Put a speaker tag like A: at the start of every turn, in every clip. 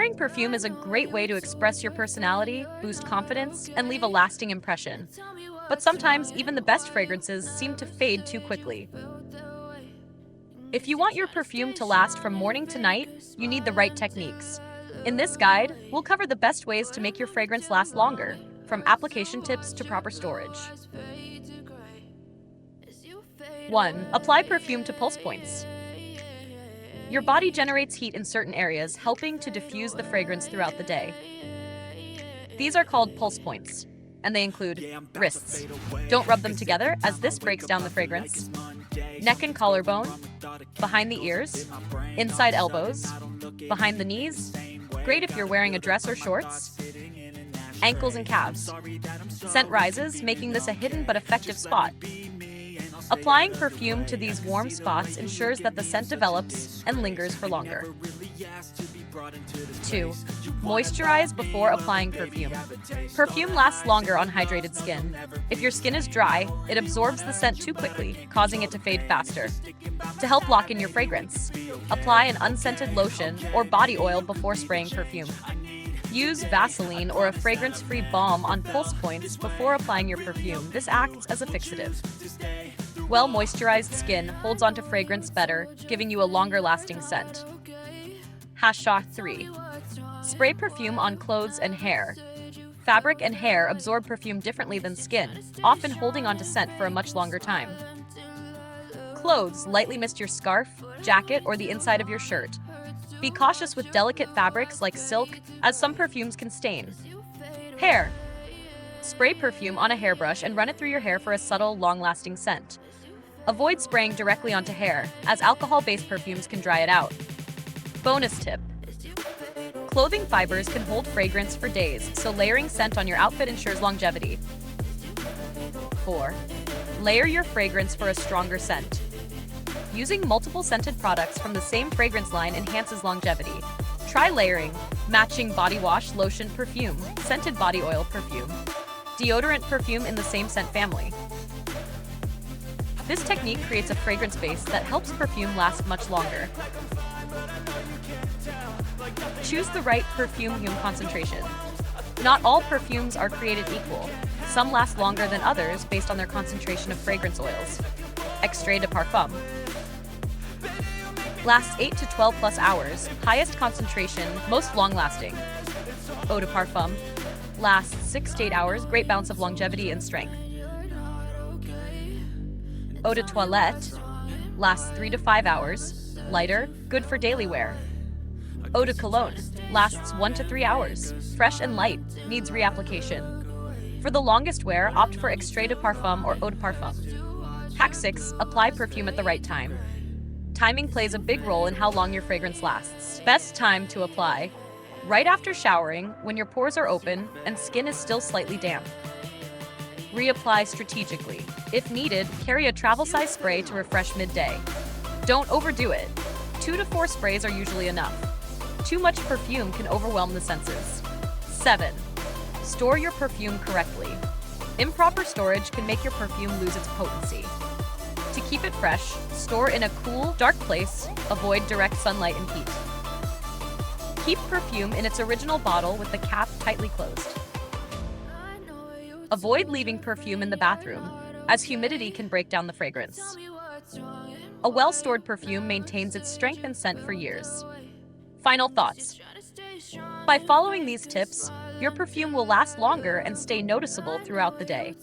A: Wearing perfume is a great way to express your personality, boost confidence, and leave a lasting impression. But sometimes even the best fragrances seem to fade too quickly. If you want your perfume to last from morning to night, you need the right techniques. In this guide, we'll cover the best ways to make your fragrance last longer, from application tips to proper storage. 1. Apply perfume to pulse points. Your body generates heat in certain areas, helping to diffuse the fragrance throughout the day. These are called pulse points, and they include wrists. Don't rub them together, as this breaks down the fragrance. Neck and collarbone, behind the ears, inside elbows, behind the knees. Great if you're wearing a dress or shorts. Ankles and calves. Scent rises, making this a hidden but effective spot. Applying perfume to these warm spots ensures that the scent develops and lingers for longer. 2. Moisturize before applying perfume. Perfume lasts longer on hydrated skin. If your skin is dry, it absorbs the scent too quickly, causing it to fade faster. To help lock in your fragrance, apply an unscented lotion or body oil before spraying perfume. Use Vaseline or a fragrance-free balm on pulse points before applying your perfume. This acts as a fixative. Well-moisturized skin holds onto fragrance better, giving you a longer-lasting scent. Hashtag 3. Spray perfume on clothes and hair. Fabric and hair absorb perfume differently than skin, often holding onto scent for a much longer time. Clothes lightly mist your scarf, jacket, or the inside of your shirt. Be cautious with delicate fabrics like silk, as some perfumes can stain. Hair. Spray perfume on a hairbrush and run it through your hair for a subtle, long-lasting scent. Avoid spraying directly onto hair, as alcohol-based perfumes can dry it out. Bonus tip. Clothing fibers can hold fragrance for days, so layering scent on your outfit ensures longevity. 4. Layer your fragrance for a stronger scent. Using multiple scented products from the same fragrance line enhances longevity. Try layering, matching body wash, lotion, perfume, scented body oil, perfume, deodorant, perfume in the same scent family. This technique creates a fragrance base that helps perfume last much longer. Choose the right perfume concentration. Not all perfumes are created equal. Some last longer than others based on their concentration of fragrance oils. Extrait de parfum. Lasts 8 to 12 plus hours, highest concentration, most long-lasting. Eau de parfum. Lasts 6 to 8 hours, great balance of longevity and strength. Eau de toilette. Lasts 3 to 5 hours, lighter, good for daily wear. Eau de cologne. Lasts 1 to 3 hours, fresh and light, needs reapplication. For the longest wear, opt for extrait de parfum or eau de parfum. Hack 6. Apply perfume at the right time. Timing plays a big role in how long your fragrance lasts. Best time to apply: right after showering, when your pores are open and skin is still slightly damp. Reapply strategically. If needed, carry a travel-size spray to refresh midday. Don't overdo it. 2 to 4 sprays are usually enough. Too much perfume can overwhelm the senses. 7. Store your perfume correctly. Improper storage can make your perfume lose its potency. To keep it fresh, store in a cool, dark place. Avoid direct sunlight and heat. Keep perfume in its original bottle with the cap tightly closed. Avoid leaving perfume in the bathroom, as humidity can break down the fragrance. A well-stored perfume maintains its strength and scent for years. Final thoughts. By following these tips, your perfume will last longer and stay noticeable throughout the day.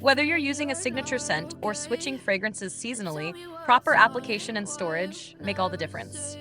A: Whether you're using a signature scent or switching fragrances seasonally, proper application and storage make all the difference.